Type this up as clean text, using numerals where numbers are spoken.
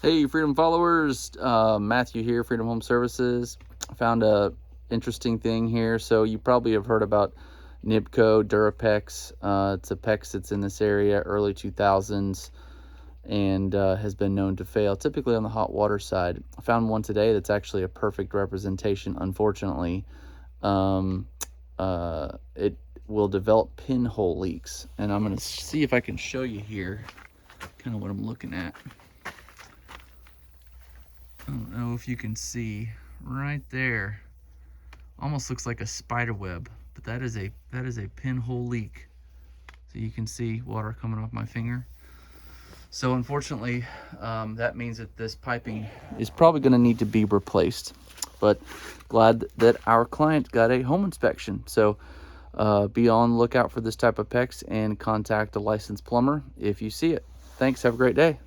Hey, Freedom followers, Matthew here, Freedom Home Services. I found a interesting thing here. So you probably have heard about NIBCO, durapex. It's a PEX that's in this area, early 2000s, and has been known to fail, typically on the hot water side. I found one today that's actually a perfect representation. Unfortunately, it will develop pinhole leaks, and I'm going to see if I can show you here kind of what I'm looking at. I don't know if you can see right there. Almost looks like a spider web, but that is a pinhole leak. So you can see water coming off my finger. So unfortunately, that means that this piping is probably going to need to be replaced. But glad that our client got a home inspection. So be on the lookout for this type of PEX and contact a licensed plumber if you see it. Thanks. Have a great day.